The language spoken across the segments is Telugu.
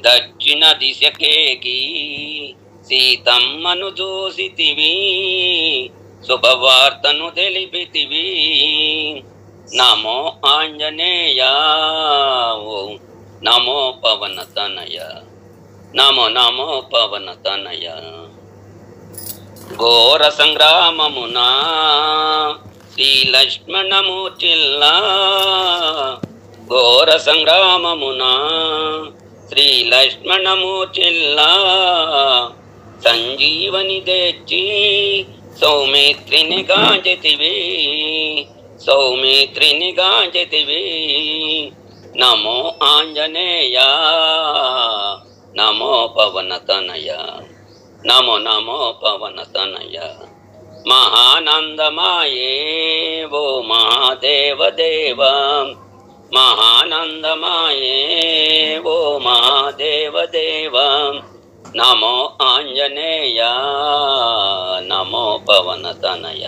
దక్షిణ దిశకేకి సీతమ్మను చూసితివి, శుభవార్తను తెలిపితివి. నమో ఆంజనేయ, ఓ నమో పవన తనయ, నమో నమో పవన తనయ. ఘోర సంగ్రామమునా శ్రీ లక్ష్మణమూర్తిల్లా, ఘోర సంగ్రామమునా శ్రీ లక్ష్మణమూర్తిల్లా. సంజీవని తెచ్చి సౌమిత్రిని గాంచితివి, సౌమిత్రిని గాంచితివి. నమో ఆంజనేయ, నమో పవన తనయ, నమో నమో పవన తనయ. మహానందమాయే ఓ మహాదేవ దేవ, మహానందమాయే ఓ మహాదేవ దేవ. నమో ఆంజనేయ, నమో పవన తనయ.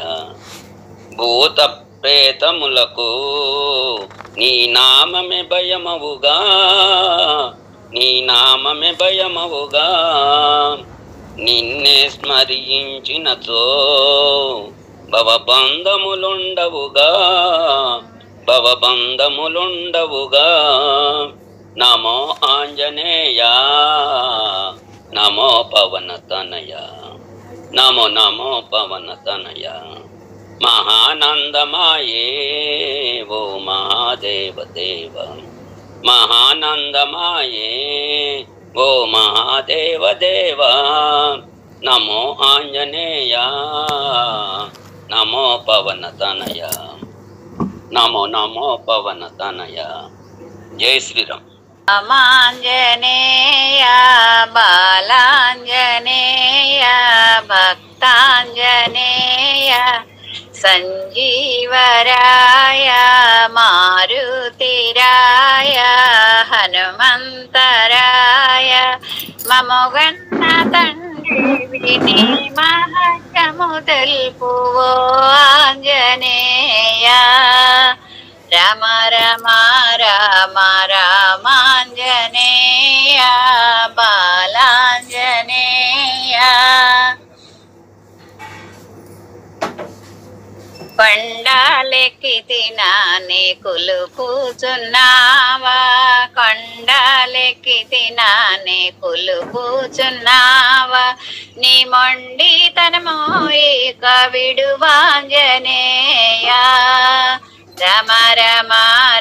భూత ప్రేతములకు నీ నామమే భయమవుగా, నీ నామమే భయమవుగా. నిన్నే స్మరించినచో భవబంధములుండవుగా, భవబంధములుండవుగా. నమో ఆంజనేయ, నమో పవన తనయ, నమో నమో పవన తనయ. మహానందమాయే ఓ మహాదేవ దేవ, మహానందమాయే ఓ మహాదేవ దేవ. నమో ఆంజనేయ, నమో పవన తనయ, నమో నమో పవన తనయ. జై శ్రీరామ్. రామాంజనేయ బాలాంజనేయ భక్తాంజనేయ సంజీవరాయ మారుతిరాయ హనుమంతరాయ మమగన్న తండ్రి విని మహత్యము తెలుపువో ఆంజనేయ. రమ రమ రామ రామాంజనేయ బాలాంజనేయ. కొండాలెక్కితినానే కొలుపుచున్నావా, కొండాలెక్కితినానే కొలుపుచున్నావా. నీ మొండితనము ఇక విడువాంజనేయ. రమ రమ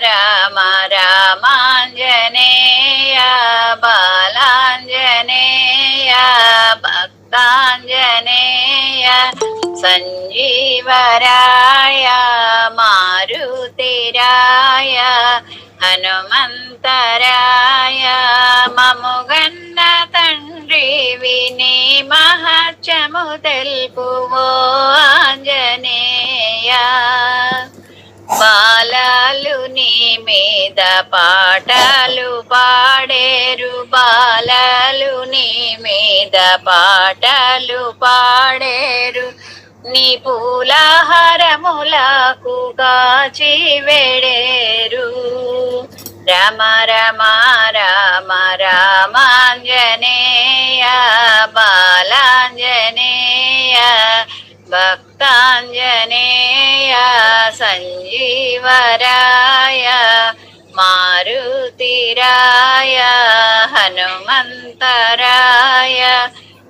రామ రామాంజనేయ బాలాంజనేయ భక్తాంజనేయ సంజీవరాయ మారుతిరాయ హనుమంతరాయ మముగన్న తండ్రి విని మహత్యము తెలుపువో ఆంజనేయ. బాలలు నీ మీద పాటలు పాడేరు, బాలలు నీ మీద పాటలు పాడేరు. నీ పూలహారములకు కాచి వేడేరు. రమ రమ రామ రామాంజనేయ బాలాంజనేయ భక్తాంజనేయ సంజీవరాయ మారుతిరాయ హనుమంతరాయ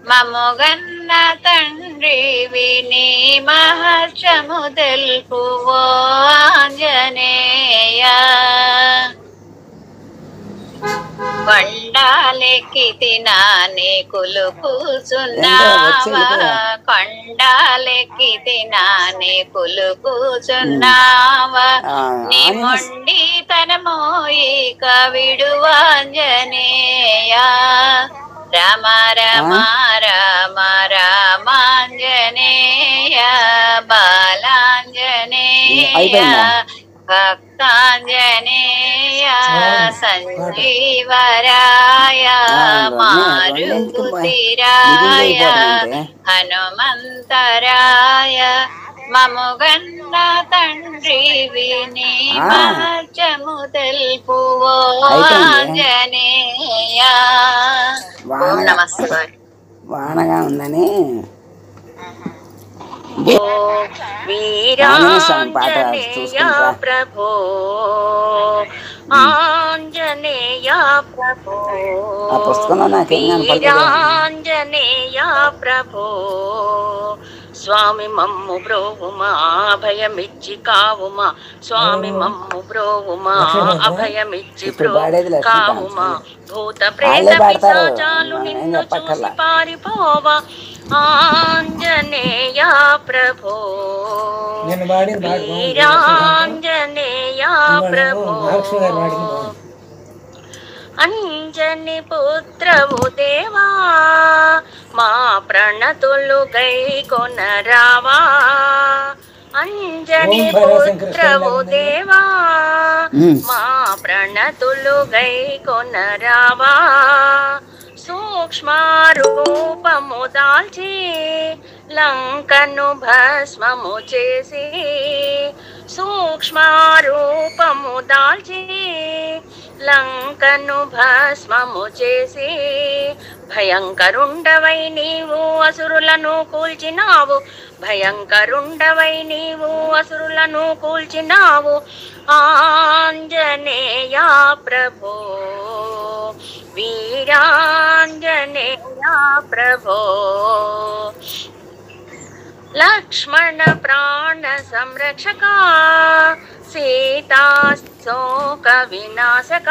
మముగన్న తండ్రి విని మహత్యము తెలుపువో ఆంజనేయ. కొండాలెక్కితినానే కొలుపుచున్నావా, కొండాలెక్కితినానే కొలుపుచున్నావా. నీ మొండితనము ఇక విడువాంజనేయ. రమ రమ రామ రామాంజనేయ బాలాంజనేయ భక్తాంజనేయ సంజీవరాయ మారుతిరాయ హనుమంతరాయ మముగన్న తండ్రి విని మహత్యము తెలుపువో ఆంజనేయ. ఓం నమః శివాయ. వానగా ఉందని ఓ వీరాంజనేయ ప్రభో ఆంజనేయ ప్రభో ఆ పుస్తకంలో నాకేం కనపడలేదు. వీరాంజనేయ ప్రభో స్వామి మమ్ము బ్రోవుమా అభయమిచ్చి కావుమా స్వామి మమ్ము బ్రోవుమా అభయమిచ్చి కావుమా భూత ప్రేత పిశాచాలు నిన్ను చూసి పారిపోవా ఆంజనేయ ప్రభో వీరాంజనేయ ప్రభో అంజని పుత్రవు దేవా మా ప్రణతులు గై కొనరావా అంజని పుత్రవు దేవా మా ప్రణతులు గై కొనరావా సూక్ష్మారూపము దాల్చి లంకను భస్మము చేసి సూక్ష్మారూపము దాల్చి లంకను భస్మము చేసి భయంకరుండవై నీవు అసురులను కూల్చినావు భయంకరుండవై నీవు అసురులను కూల్చినావు ఆంజనేయ ప్రభో వీరాంజనేయ ప్రభో లక్ష్మణ ప్రాణ సంరక్షక సీతా శోక వినాశక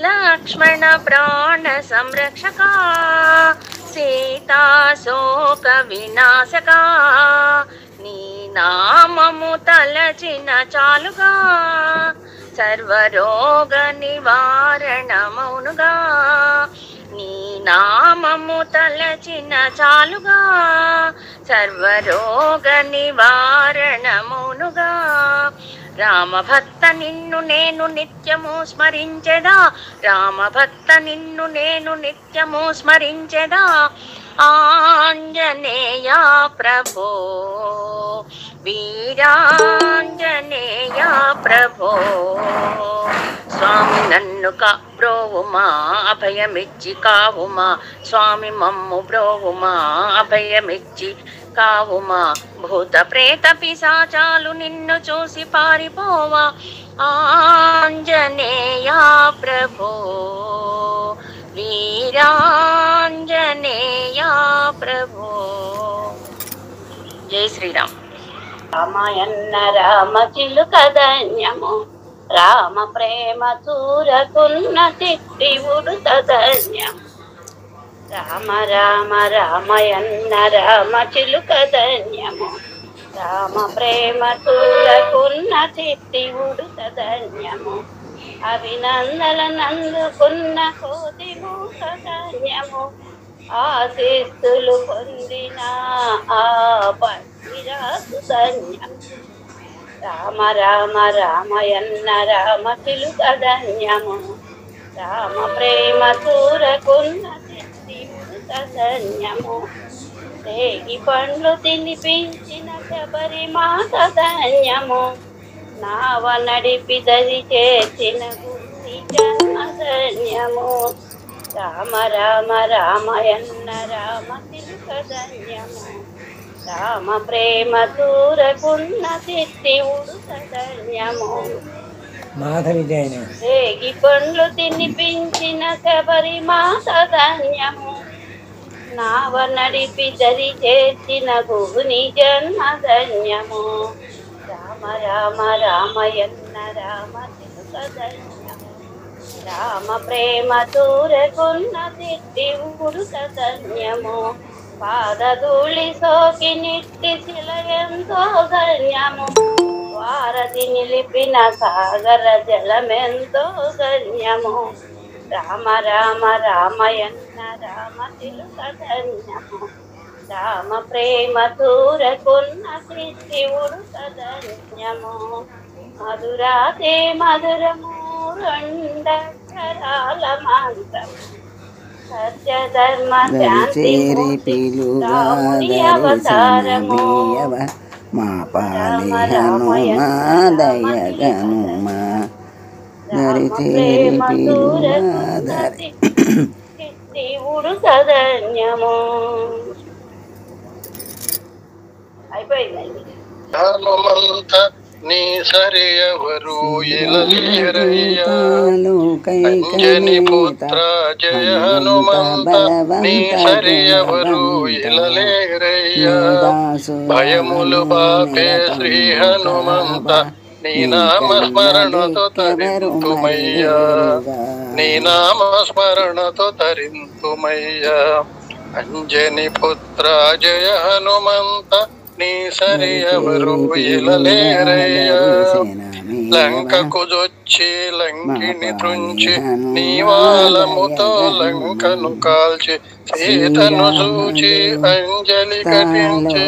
లక్ష్మణ ప్రాణ సంరక్షక సీతా శోక వినాశక నీ నామము తలచిన చాలుగా సర్వరోగ నివారణమౌనుగా నీ నామము తలచిన చాలుగా సర్వరోగ నివారణమౌనుగా రామభక్త నిన్ను నేను నిత్యము స్మరించెదా రామభక్త నిన్ను నేను నిత్యము స్మరించెదా ఆంజనేయ ప్రభో వీరాంజనేయ ప్రభో స్వామి నన్ను బ్రోవుమా అభయమిచ్చి కావుమా స్వామి మమ్ము బ్రోవుమా అభయమిచ్చి కావుమా భూత ప్రేత పిశాచాలు నిన్ను చూసి పారిపోవా ఆంజనేయ ప్రభో వీరాంజనేయ ప్రభో. జై శ్రీరామ్. రామాయణ రామ చిలుక ధన్యము రామ ప్రేమ చూరకున్న తిట్టివుడు ధన్యం రామ రామ రామయన్న రామ చిలుక ధన్యము రామ ప్రేమ చూరకున్న తిట్టివుడు ధన్యము అభినందన నందుకున్న కోటి మూక ధన్యము ఆశీస్సులు పొందిన ఆ పట్టిరాసు ధన్యం రామ రామ రామయన్న రామ చిలుక ధన్యము రామ ప్రేమ చూరకున్న ధన్యము రేగి పండ్లు తినిపించిన శబరిమాత ధన్యము నావ నడిపి దరి చేసిన గురి జన్మ ధన్యము రామ రామ రామయన్న రామ చిలుక ధన్యము రామ ప్రేమ చూరకున్న తిట్టివుడు ధన్యము రేగి పండ్లు తినిపించిన శబరిమాత ధన్యము నావ నడిపి దరి చేసిన గుని జన్మ ధన్యము రామ రామ రామయన్న రామ చిలుక ధన్యము రామ ప్రేమ చూరకున్న తిట్టివుడు ధన్యము పాదధూళి సోకి నిట్టి శిలయంతో ధన్యము వారధి నిలిపిన సాగర జలమెంతో ధన్యము రామ రామ రామయన్న రామ చిలుక ధన్యము రామ ప్రేమ చూరకున్న శివుడు ధన్యము మధురాతే మధురము రెండక్షరాల మంత్రం సత్య ధర్మ శాంతి అవతారము మా పాలి హనుమా దయగనుమా రామ ప్రేమ సూరసుందరి శివుడు సదన్యము. అయిపోయిందండి. హనుమంత నీ సరి ఎవరు ఎలలేరయ్యా, అంజని పుత్ర జయ హనుమంత నీ సరి ఎవరు ఎలలేరయ్యా, భయములు బాపే శ్రీ హనుమంత నీ నామస్మరణతో తరింతుమయ్యా, నీ నామస్మరణతో తరింతుమయ్యా. అంజని పుత్ర జయ హనుమంత నీ సరి ఎవరు ఎలలేరయ్యా, లంకకు జొచ్చి లంకిని త్రుంచి నీవాలముతో లంకను కాల్చి సీతను చూచి అంజలి ఘటించి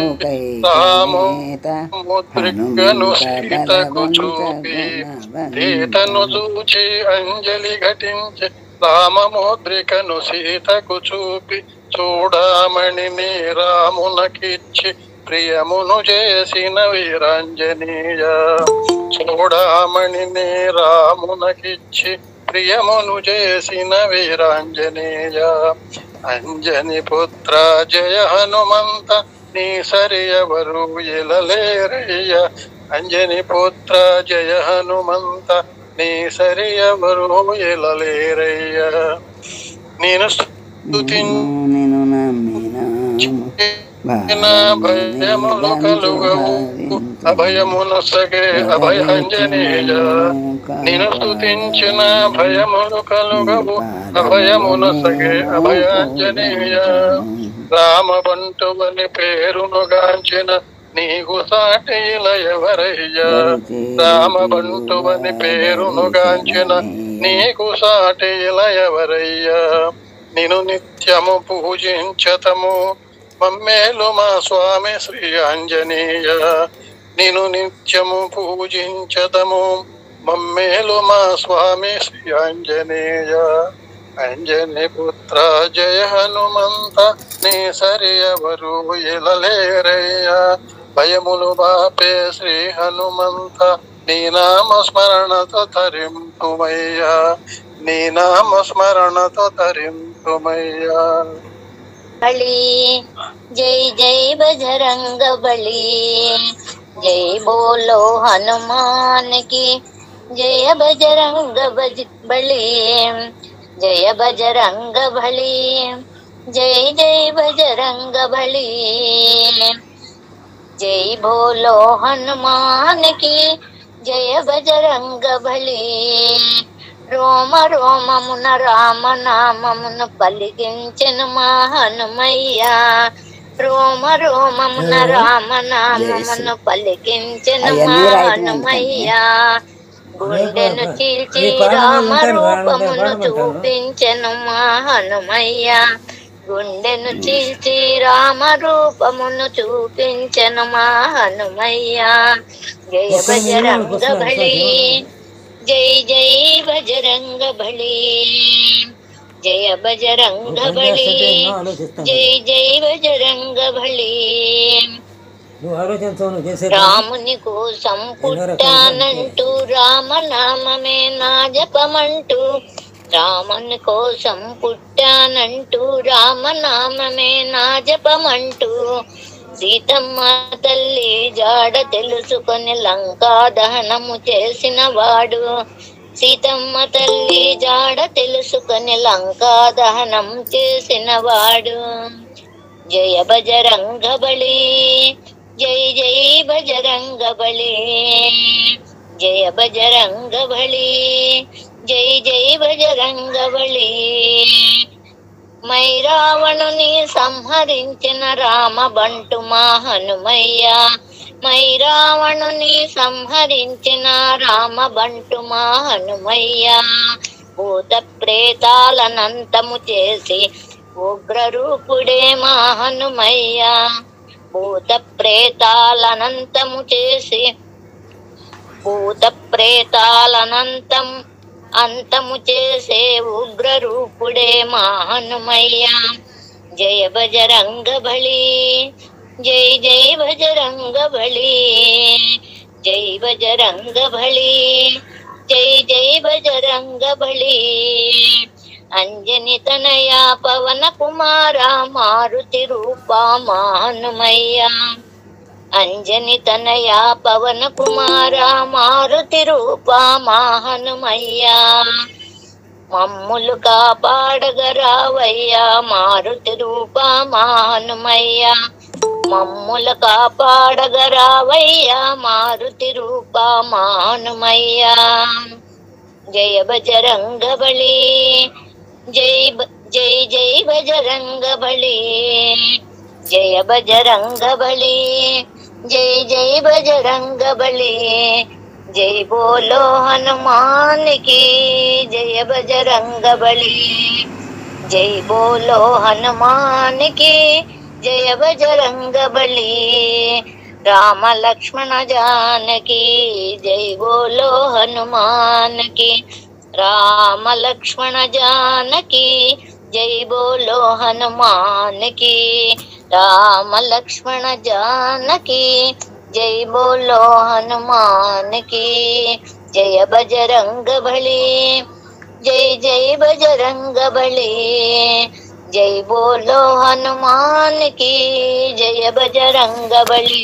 రాము ముద్రికను సీతకు చూపి, సీతను చూచి అంజలి ఘటించి రామముద్రికను సీతకు చూపి, చూడమణిని రామునకిచ్చి ప్రియమును చేసిన వీరాంజనేయ, చూడమణిని రామునకిచ్చి ప్రియమును చేసిన వీరాంజనేయ. అంజని పుత్ర జయ హనుమంత నీ సరి ఎవరు ఎలలేరయ్య, అంజని పుత్ర జయ హనుమంత నీ సరి ఎవరు ఎలలేరయ్య. నేను భయములు కలుగవు అభయమునొసగే అభయాంజనేయ, నేను స్తుతించిన భయములు కలుగవు అభయమునొసగే అభయాంజనేయ. రామబంటువని పేరును గాంచిన నీకు సాటిల ఎవరయ్యా, రామబంటువని పేరును గాంచిన నీకు సాటిల ఎవరయ్యా. నిన్ను నిత్యము పూజించతము మమ్మేలు మా స్వామి శ్రీ ఆంజనేయ, నిన్ను నిత్యము పూజించతము మమ్మేలు మా స్వామి శ్రీ ఆంజనేయ. అంజని పుత్ర జయ హనుమంత నీ సరి ఎవరు ఎలలేరయ్యా, భయములు బాపే శ్రీ హనుమంత నీ నామస్మరణతో తరింతుమయ్యా, నీ నామస్మరణతో తరింతుమయ్యా. బలి జై జై బజరంగ బలి, జై బోలో హనుమాన్ కి జయ బజరంగ బలి, జయ బజరంగ బలి, జై జై బజరంగ బలి, జై బోలో హనుమాన్ కి జయ బజరంగ బలి. రోమ రోమమున రామ నామమును పలికించెను మా హనుమయ్య, రోమ రోమమున రామ నామమును పలికించెను మా హనుమయ్య. గుండెను చీల్చి రామ రూపమును చూపించెను మా హనుమయ్య, గుండెను చీల్చి రామ రూపమును చూపించెను మా హనుమయ్య. జయ బజరంగ బలి, జై జై బజరంగ బలి, జయ బజరంగ బలి, జై జై బజరంగ బలి. రాముని కోసం పుట్టానంటూ రామనామమే నా జపమంటూ, రాముని కోసం పుట్టానంటూ రామనామమే నా జపమంటూ, సీతమ్మ తల్లి జాడ తెలుసుకొని లంకా దహనము చేసిన వాడు, సీతమ్మ తల్లి జాడ తెలుసుకొని లంకా దహనం చేసిన వాడు. జయ బజరంగ బలి, జై జై బజరంగ బలి, జయ బజరంగ బలి, జై జై బజరంగ బలి. మై రావణుని సంహరించిన రామ బంటు మా హనుమయ్య, మై రావణుని సంహరించిన రామ బంటు మా హనుమయ్య. భూత ప్రేతాలనంతము చేసి ఉగ్ర రూపుడే మా హనుమయ్య, భూత ప్రేతాలనంతము చేసి భూత అంతము చేసే ఉగ్ర రూపుడే మా హనుమయ్య. జయ బజరంగ బలి, జై జై బజరంగ బలి, జై బజరంగ బలి, జై జై బజరంగ బలి. అంజని తనయా పవన కుమార మారుతి రూపా మా హనుమయ్య. అంజని తనయా పవన కుమార మారుతి రూపా మా హనుమయ్య. మమ్ములు కాపాడగరావయ్యా మారుతి రూపా మా హనుమయ్య. మమ్ముల కాపాడగరావయ్యా మారుతి రూపా మా హనుమయ్య. జయ బజరంగ బలి. జై జై జై బజరంగ బలి. జయ బజరంగ బలి. జై జై బజరంగ బలి. జై బోలో హనుమాన్ కి జయ బజరంగ బలి. జై బోలో హనుమాన్ కి జయ బజరంగ బలి. రామ లక్ష్మణ జానకి జై బోలో హనుమాన్ కి. రామ లక్ష్మణ జానకి జై బోలో హనుమాన్ కి. రామ లక్ష్మణ జానకి జై బోలో హనుమాన్ కి. జయ బజరంగ బలి. జై జై బజరంగ బలి. జై బోలో హనుమాన్ కి జయ బజరంగ బలి.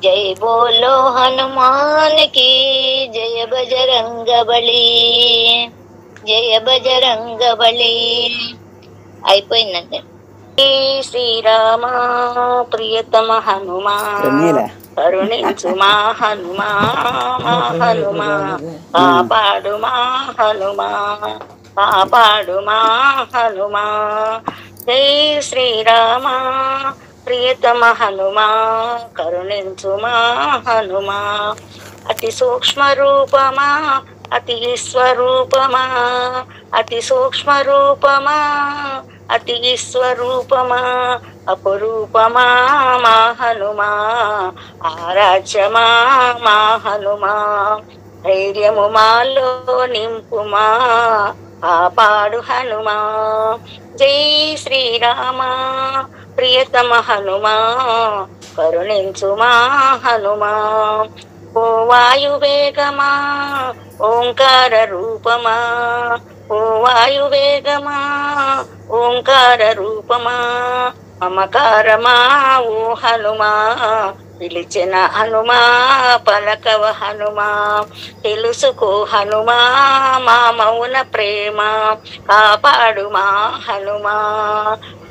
జై బోలో హనుమాన్ కి జయ బజరంగ బలి. జయ బజరంగ బలి. అయిపోయిందండి. శ్రీరామ ప్రియతమ హనుమా కరుణించు మా హనుమా. మా హనుమా కాపాడు మా హనుమా. కాపాడు మా హనుమా. జై శ్రీరామ ప్రియతమ హనుమా కరుణించు మా హనుమా. అతి సూక్ష్మ రూపమా అతి స్వరూపమా. అతి సూక్ష్మ రూపమా అతి స్వరూపమా. అపురూపమా మా హనుమా. ఆరాధ్యమా మా హనుమా. ధైర్యము మాలో నింపుమా. కాపాడు హనుమా. జై శ్రీరామ ప్రియతమ హనుమా కరుణించు మా హనుమా. ఓ వాయువేగమా ఓంకార రూపమా. ఓ వాయువేగమా ఓంకార రూపమా. మమకారమా ఓ హనుమా. పిలిచిన హనుమా పలకవ హనుమా. తెలుసుకో హనుమా మా మౌన ప్రేమ. కాపాడు మా హనుమా.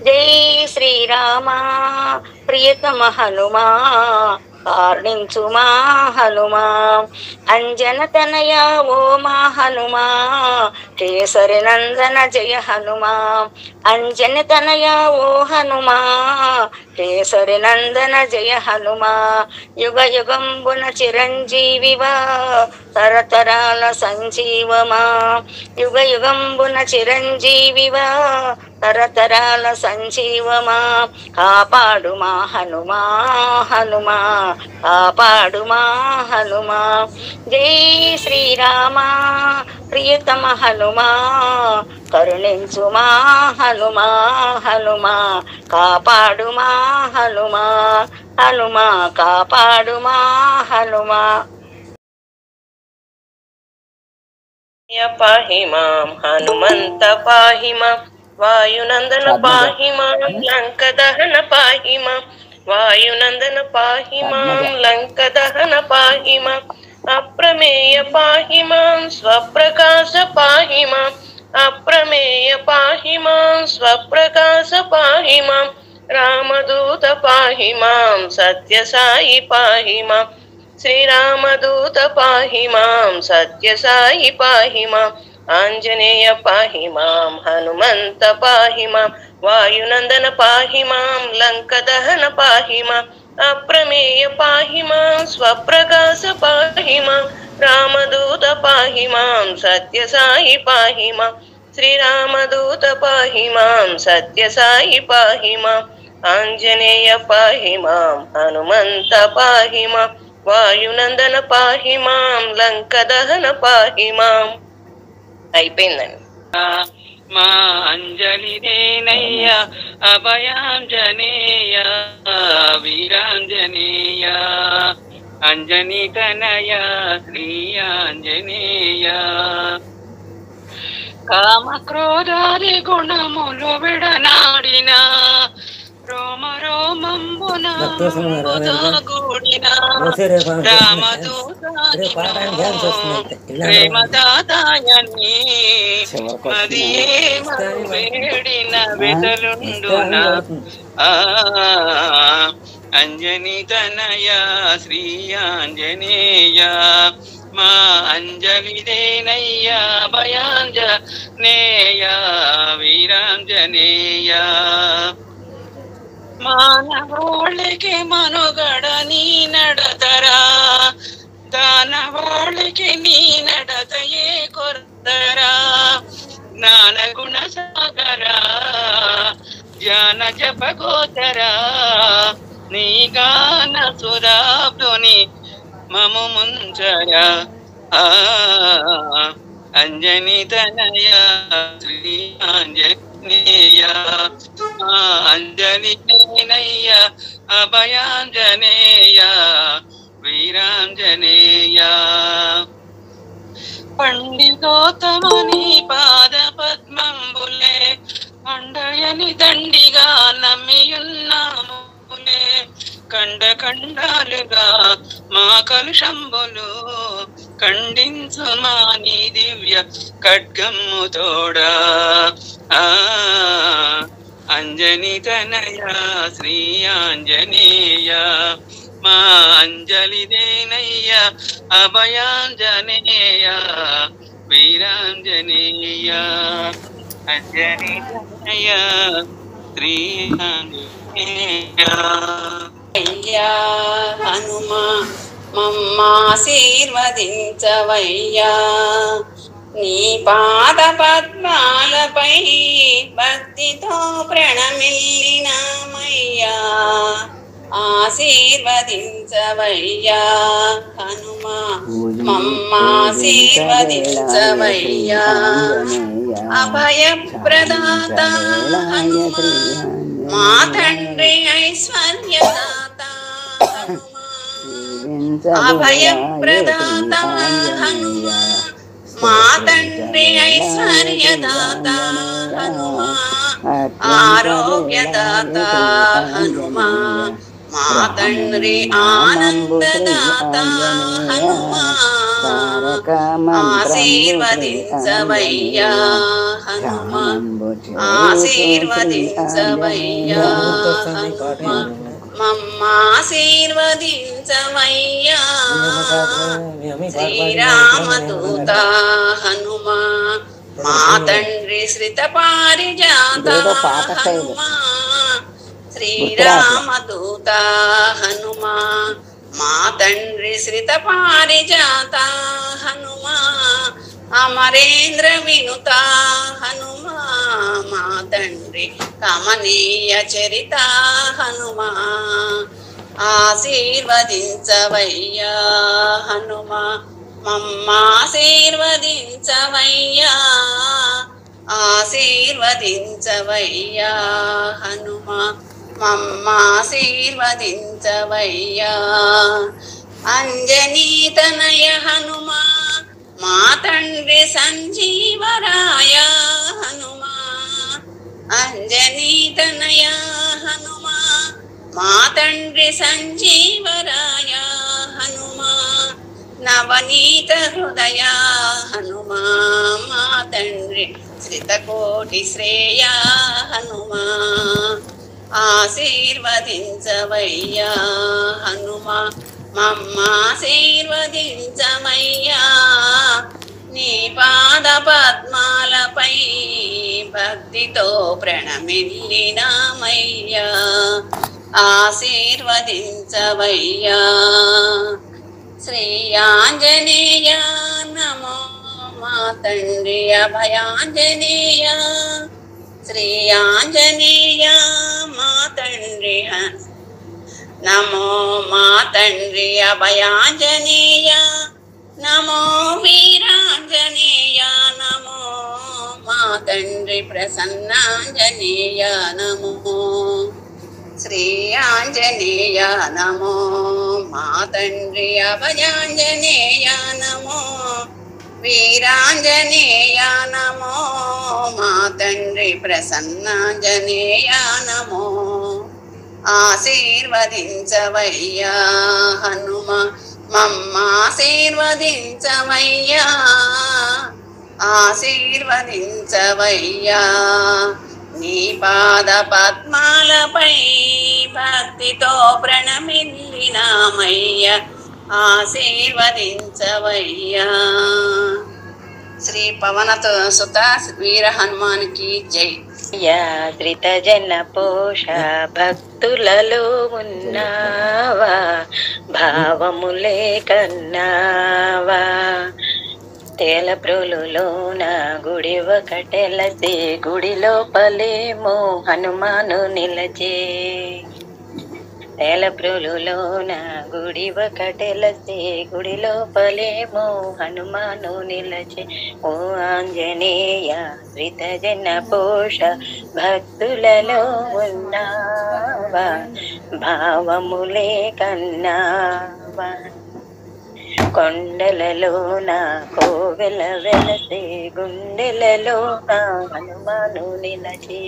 జై శ్రీరామ ప్రియతమ హనుమా కారుణించు మా హనుమా. అంజన తనయ ఓ మా హనుమా. కేసరి నందన జయ హనుమా. అంజన తనయ ఓ హనుమా. కేసరి నందన జయ హనుమా. యుగ యుగంబున చిరంజీవివా తరతరాల సంజీవమా. యుగ యుగంబున చిరంజీవివా తరతరాల సంజీవమా. కాపాడు మా హనుమా. హనుమా కాపాడు మా హనుమా. జై శ్రీరామ ప్రియతమ హనుమా కరుణించు మా హనుమా. హనుమా కాపాడు మా హనుమా. హనుమా కాపాడు మా హనుమా. పాహి మాం హనుమంత పాహి మాం. వాయునందన పాహి మాం. లంక దహన పాహి మాం. వాయునందన పాహి మాం. లంక దహన పాహి మాం. అప్రమేయ పాహి మాం. స్వప్రకాశ పాహి మాం. అప్రమేయ పాహి మాం. స్వప్రకాశ పాహి మాం. రామదూత పాహి మాం. సత్య సాయి పాహి మాం. శ్రీరామదూత పాహి మాం. సత్య సాయి పాహి మాం. ఆంజనేయ పాహి మాం. హనుమంత పాహి మాం. వాయునందన పాహి మాం. లంక దహన పాహి మాం. అప్రమేయ పాహి మాం. స్వప్రకాశ పాహి మాం. రామదూత పాహి మాం. సత్య సాయి పాహి మాం. శ్రీరామదూత పాహి మాం. సత్య సాయి పాహి మాం. ఆంజనేయ పాహి మాం. హనుమంత పాహి మాం. వాయునందన పాహి మాం. లంక దహన పాహి మాం. అయిపోయిందండి. మా అంజలి దేనయ్య అభయాంజనేయ వీరాంజనేయ అంజనీ తనయ శ్రీ ఆంజనేయ. కామ క్రోధాది గుణములు విడనాడిన రోమ రోమంబున గూడిన ప్రేమదాతాయని మదియే వేడిన వెదలుండున. అంజనీ తనయ శ్రీ ఆంజనేయ మా అంజలిదేనయ్య భయాంజనేయ వీరాంజనేయ. మానవాళికి మనుగడ నీ నడతరా దానవాళికి నీ నడతయే కొరతరా జ్ఞాన గుణ సాగరా జ్ఞాన జప గోచరా నీ గాన సురాబ్దుని మము ముంచరా. అంజనీ తనయ శ్రీ ఆంజనేయ అంజలినయ్య అభయాంజనేయ వీరాంజనేయ. పండితోత్తమని పాద పద్మంబులే అండయని దండిగా నమ్మియున్నాములే కండ కండాలుగా మా కలుషంబులు ఖండించు మా నీ దివ్య ఖడ్గమ్ము తోడా. అంజనీ తనయ శ్రీ ఆంజనేయ మా అంజలిదేనయ్య అభయాంజనేయ వీరాంజనేయ. అంజనీ తనయ శ్రీ ఆంజనేయ. అయ్యా హనుమా మమ్మాశీర్వదించవయ్యా నీ పాద పద్మాలపై భక్తితో ప్రణమిల్లినామయ్యా ఆశీర్వదించవయ్యా హనుమా మమ్మాశీర్వదించవయ్యా అభయప్రదాత హనుమా మా తండ్రి ఐశ్వర్యదాత హనుమా అభయప్రదాత హనుమా మా తండ్రి ఐశ్వర్యదాత హనుమా ఆరోగ్యదాత హనుమా మా తండ్రి ఆనందదాత హనుమా ఆశీర్వదించవయ్యా హనుమా ఆశీర్వదించవయ్యా హనుమా మమ్మాశీర్వదించవయ్యా శ్రీరామదూత హనుమా మా తండ్రి శ్రిత పారిజాత హనుమా శ్రీరామదూత హనుమా మా తండ్రి శ్రిత పారిజాత హనుమా అమరేంద్ర వినుత హనుమా మా తండ్రి కమనీయ చరిత హనుమా ఆశీర్వదించవయ్యా హనుమా మమ్మాశీర్వదించవయ్యా ఆశీర్వదించవయ్యా హనుమా మమ్మాశీర్వదించవయ్యా. అంజనీ తనయ హనుమా మా తండ్రి సంజీవరాయ హనుమా అంజనీ తనయ హనుమా మా తండ్రి సంజీవరాయ హనుమా నవనీత హృదయ హనుమా మా తండ్రి శ్రితకోటి శ్రేయ హనుమా ఆశీర్వదించవయ్యా హనుమా మమ్మాశీర్వదించమయ్యా నీ పాద పద్మాలపై భక్తితో ప్రణమిల్లినామయ్యా ఆశీర్వదించవయ్యా. శ్రీ ఆంజనేయ నమో మా తండ్రి అభయాంజనేయ శ్రీ ఆంజనేయ మా తండ్రి నమో మా తండ్రి అభయాంజనేయ నమో వీరాంజనేయ నమో మా తండ్రి ప్రసన్నాంజనేయ నమో శ్రీ ఆంజనేయ నమో మా తండ్రి అభయాంజనేయ నమో వీరాంజనేయ నమో మా తండ్రి ప్రసన్నాంజనేయ నమో ఆశీర్వదించవయ్యా హనుమ మమ్మ ఆశీర్వదించవయ్యా ఆశీర్వదించవయ్యా నీ పాద పద్మాలపై భక్తితో ప్రణమిల్లినామయ్యా ఆశీర్వదించవయ్యా. శ్రీ పవనత సుత వీర హనుమానికి జై. యాద్రిత జన పోష భక్తులలో ఉన్నావా, భావములే కన్నావా, తేలప్రోలులోన గుడి ఒకటెలసి గుడి లోపలేమో హనుమాను నిలచే, తేలప్రోలులోన గుడి ఒకటెలసి గుడి లోపలేమో హనుమాను నిలచే. ఓ ఆంజనేయ శ్రిత జన పోష భక్తులలో ఉన్నావా, భావములే కన్నావా, కొండలలో నా కోవెల వెలసే గుండెలలో నా హనుమాను నిలచే,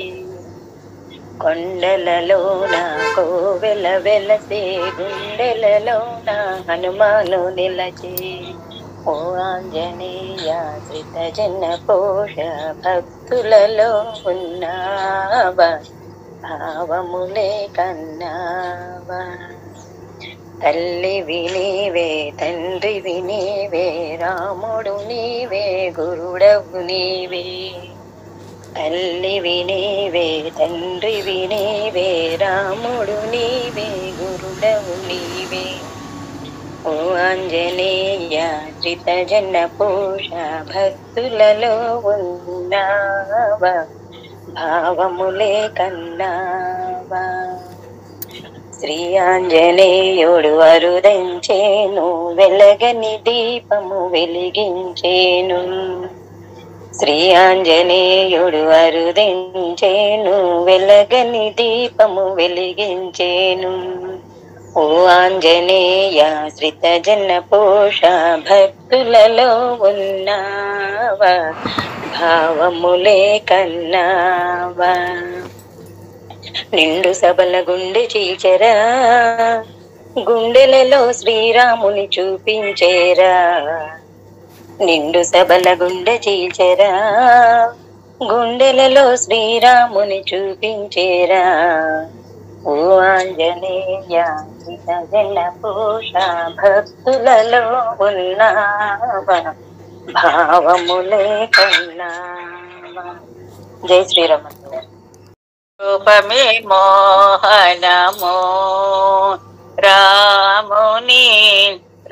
కొండలలో నా కోవెల వెలసే గుండెలలో నా హనుమాను నిలచే. ఓ ఆంజనేయ శ్రిత జన పోష భక్తులలో ఉన్నావా, భావములే కన్నావా, తల్లివి నీవే తండ్రివి నీవే రాముడు నీవే గురుడవు నీవే, తల్లివి నీవే తండ్రివి నీవే రాముడు నీవే గురుడవు నీవే. ఓ ఆంజనేయ శ్రిత జన పోష భక్తులలో ఉన్నావా, భావములే కన్నావా, శ్రీ ఆంజనేయుడు అరుదంచేను వెలగని దీపము వెలిగించేను, శ్రీ ఆంజనేయుడు అరుదించేను వెలగని దీపము వెలిగించేను. ఓ ఆంజనేయ శ్రిత జన పోష భక్తులలో ఉన్నావా, భావములే కన్నావా, నిండు సబల గుండె చీల్చెరా గుండెలలో శ్రీరాముని చూపించేరా, నిండు సబల గుండె చీల్చెరా గుండెలలో శ్రీరాముని చూపించేరా. ఓ ఆంజనేయ శ్రిత జన పోష భక్తులలో ఉన్నావా, భావములే కన్నావా. జై శ్రీరామ. రూపమే మోహనమో రాముని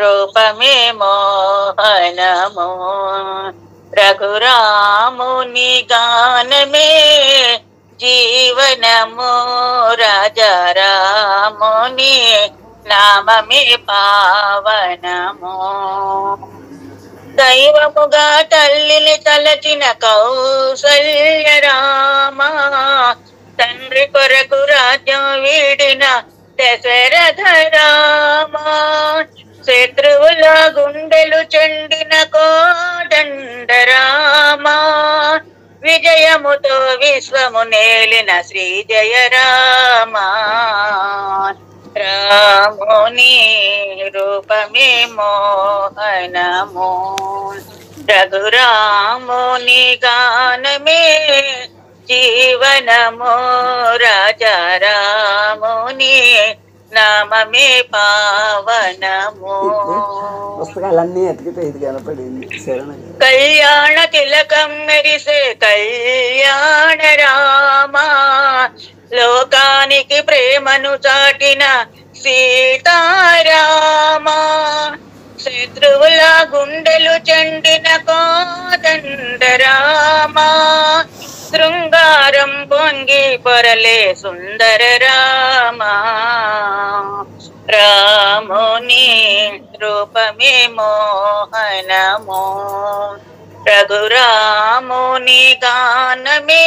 రూపమే మోహనమో, రఘురాముని గానమే జీవనము, రాజారాముని నామమే పావనము. దైవముగా తల్లిని తలచిన కౌసల్య రామ, తండ్రి కొరకు రాజ్యం వీడిన దశరథ రామ, శత్రువుల గుండెలు చెండిన కోదండ రామ, విజయముతో విశ్వము నేలిన శ్రీ జయ రామ. రాముని రూపమే మోహనము, రఘురాముని గానమే జీవనము, రాజారాముని నామమే పావనము. పుస్తకాలన్నీ ఎతికితే ఇది కనపడింది. కళ్యాణ తిలకం మెరిసే కళ్యాణ రామ, లోకానికి ప్రేమను చాటిన సీతారామ, శత్రువుల గుండెలు చెండిన కోదండ రామ, శృంగారం పొంగి పొరలే సుందర రామ. రాముని రూపమే మోహనము, రఘురాముని గానమే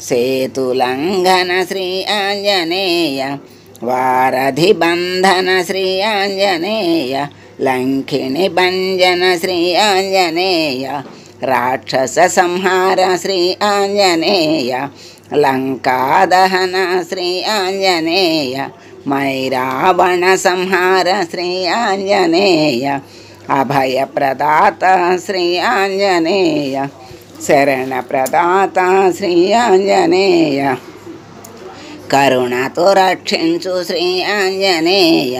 సేతులంఘన శ్రీ ఆంజనేయ వారధి బంధన శ్రీ ఆంజనేయ లంకిణి భంజన శ్రీ ఆంజనేయ రాక్షస సంహార శ్రీ ఆంజనేయ లంకాదహన శ్రీ ఆంజనేయ మైరావణ సంహార శ్రీ ఆంజనేయ అభయప్రదాత శ్రీ ఆంజనేయ శరణప్రదాత శ్రీ ఆంజనేయ కరుణతో రక్షించు శ్రీ ఆంజనేయ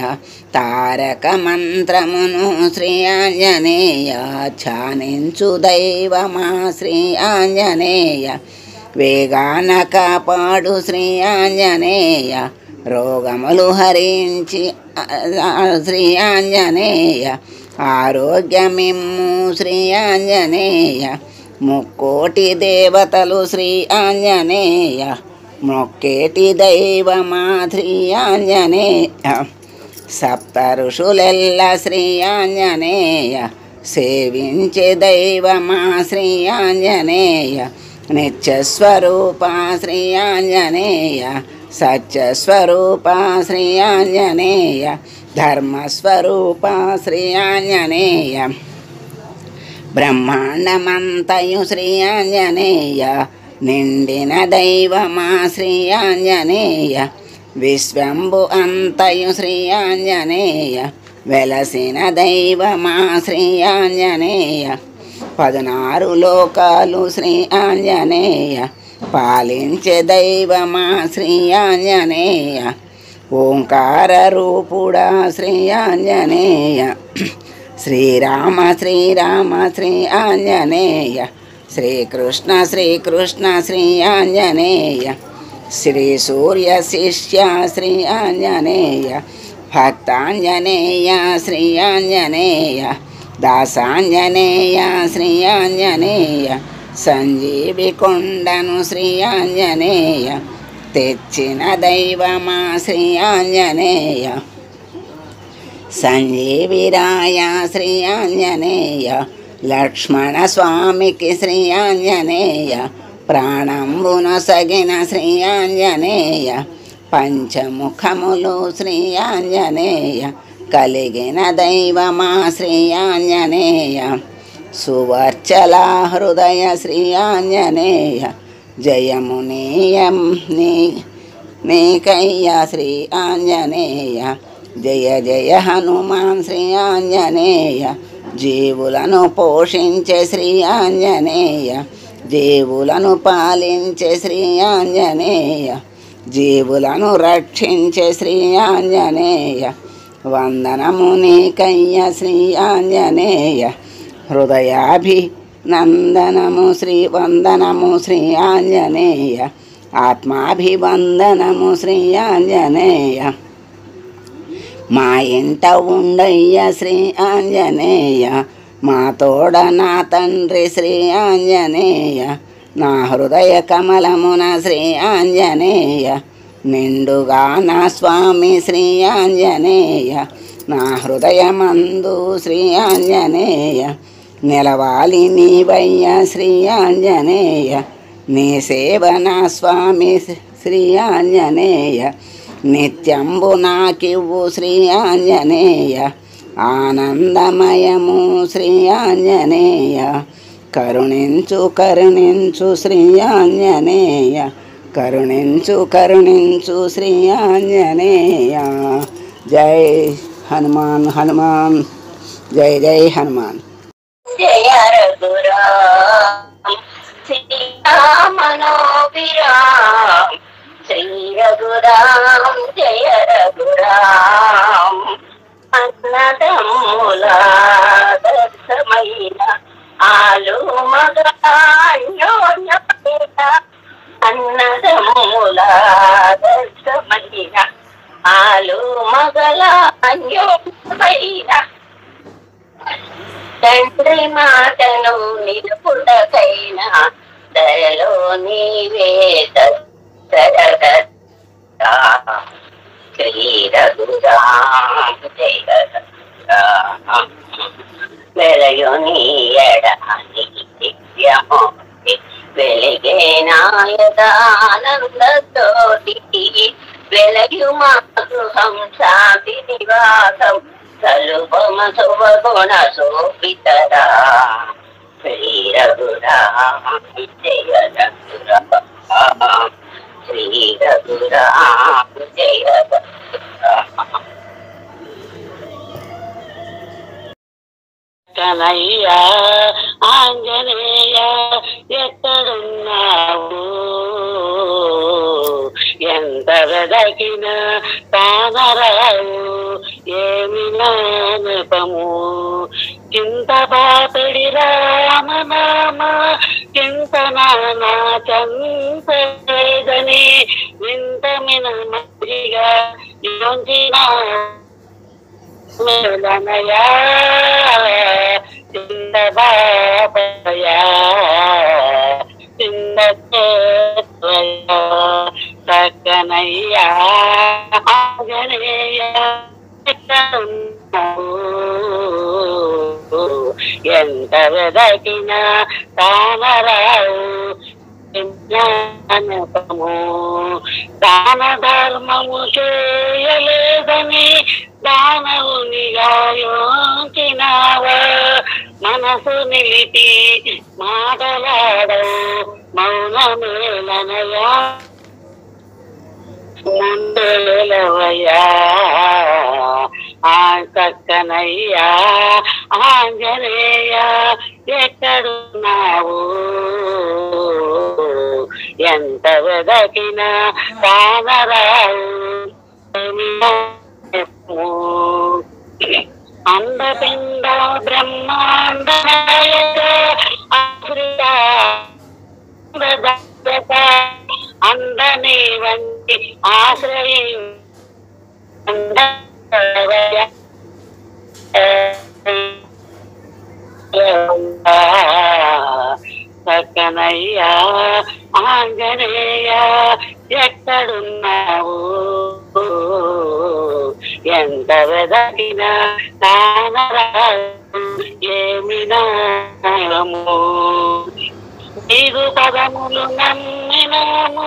తారక మంత్రమును శ్రీ ఆంజనేయ ధ్యానించు దైవమా శ్రీ ఆంజనేయ వేగాన కాపాడు శ్రీ ఆంజనేయ రోగములు హరించి శ్రీ ఆంజనేయ ఆరోగ్యమిమ్ము శ్రీ ఆంజనేయ ముక్కోటి దేవతలు శ్రీ ఆంజనేయ మొక్కేటి దైవమా శ్రీ ఆంజనేయ సప్త ఋషులెల్ల శ్రీ ఆంజనేయ సేవించే దైవమా శ్రీ ఆంజనేయ నిత్యస్వరూప శ్రీ ఆంజనేయ సత్యస్వరూప శ్రీ ఆంజనేయ ధర్మస్వరూప శ్రీ ఆంజనేయ బ్రహ్మాండమంతయు శ్రీ ఆంజనేయ నిండిన దైవమా శ్రీ ఆంజనేయ విశ్వంబు అంతయు శ్రీ ఆంజనేయ వెలసిన దైవమా శ్రీ ఆంజనేయ 16 లోకాలు శ్రీ ఆంజనేయ పాలించే దైవమా శ్రీ ఆంజనేయ ఓంకార రూపుడా శ్రీ ఆంజనేయ శ్రీరామ శ్రీరామ శ్రీ ఆంజనేయ శ్రీకృష్ణ శ్రీకృష్ణ శ్రీ ఆంజనేయ శ్రీ సూర్య శిష్య శ్రీ ఆంజనేయ భక్తాంజనేయ శ్రీ ఆంజనేయ దాసాంజనేయ శ్రీ ఆంజనేయ సంజీవి కొండను శ్రీ ఆంజనేయ తెచ్చిన దైవమా శ్రీ ఆంజనేయ సంజీవిరాయ శ్రీ ఆంజనేయ లక్ష్మణ స్వామికి శ్రీ ఆంజనేయ ప్రాణంబున సగిన శ్రీ ఆంజనేయ పంచముఖములు శ్రీ ఆంజనేయ కలిగిన దైవమా శ్రీ ఆంజనేయ సువర్చల హృదయ శ్రీ ఆంజనేయ జయము నీకయ్య శ్రీ ఆంజనేయ జయ జయ హనుమాన్ శ్రీ ఆంజనేయ జీవులను పోషించే శ్రీ ఆంజనేయ జీవులను పాలించే శ్రీ ఆంజనేయ జీవులను రక్షించే శ్రీ ఆంజనేయ వందనము నీకయ్య శ్రీ ఆంజనేయ హృదయాభినందనము వందనము శ్రీ ఆంజనేయ ఆత్మాభివందనము శ్రీ ఆంజనేయ మా ఇంట ఉండయ్య శ్రీ ఆంజనేయ మా తోడ నా తండ్రి శ్రీ ఆంజనేయ నా హృదయ కమలమున శ్రీ ఆంజనేయ నిండుగా నా స్వామి శ్రీ ఆంజనేయ నా హృదయమందు శ్రీ ఆంజనేయ నిలవాలి నీవయ్య శ్రీ ఆంజనేయ నీ సేవ నా స్వామి శ్రీ ఆంజనేయ నిత్యంబు నాకివ్వు శ్రీ ఆంజనేయ ఆనందమయము శ్రీ ఆంజనేయ కరుణించు కరుణించు శ్రీ ఆంజనేయ కరుణించు కరుణించు శ్రీ ఆంజనేయ జై హనుమాన్ హనుమాన్ జై జై హనుమాన్ జయ రఘురామ్ శ్రీరామనోభిరామ్ శ్రీ రఘురామ్ జయ రఘురామ్ అన్నదమ్ముల దర్శమైన ఆలు మగన్యోన్యమైన అన్నదమ్ముల దర్శమైన ఆలు మగల అన్యోన్యమైన తండ్రి మాటను నిలుపుటకైనా దయలో నీవే శ్రీ రఘురామ్ జయ రఘురామ్ వెలయు నీ ఎడాని దివ్యమూర్తి వెలిగే నాయదానందతోటి వెలగు మా గృహం శాంతి నివాసం సలుపమ శుభగుణ శోభితరా శ్రీ రఘురామ జయ రఘురామ శ్రీ రఘురామ జయ రఘురామ. కనయ్యా ఆంజనేయ ఎక్కడున్నావు ఎంత వెదకిన తానరావు ఏమి నానపము చింత బాపిడి రామనామ చింతనానా చంపేదని వింత మినమరిగా యోంచిన మేలనయా చింద బాపయా చింద సక్కనయ్యా ఆంజనేయ ఎంత వెదకిన తానరావు జ్ఞానపము దాన ధర్మము చేయలేదని దానవునిగా యోచినావా మనసు నిలిపి మాటలాడవు మౌనమేలనయా ముందేలవయ్యా ఆ చక్కనయ్యా ఆంజనేయ ఎక్కడున్నావు ఎంత వెదకిన తానరావు అండపిండ బ్రహ్మాండ అందని వంటి ఆశ్రయం సక్కనయ్యా ఆంజనేయ ఎక్కడున్నావు ఎంత వెదకిన తానరావు ఏమి నాము నీరు పదములు నమ్మినాము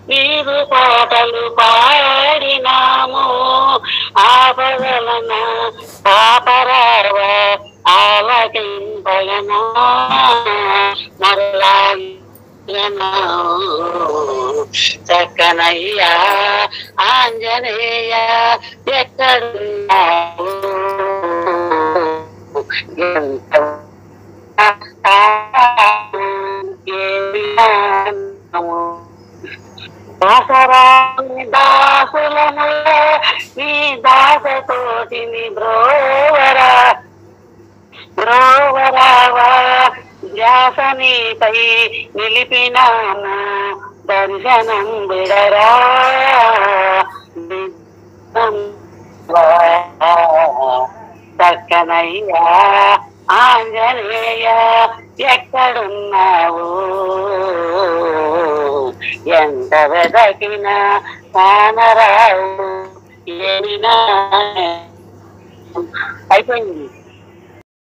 నీరు పాటలు పాడినాము ఆపదలన పాపరావ ఆలకింపగనా మరలా చక్కనయ్యా ఆంజనేయ ఎక్కడున్నావు ఎంత దాసరాని దాసులను నీ దాసతోటిని బ్రోవరా బ్రోవరావా ధ్యాసనిపై నిలిపినాము దర్శనం విడరా చక్కనయ్యా ఆంజనేయ ఎక్కడున్నావు ఎంత వెదకిన తానరావు ఏమినా అయిపోయింది.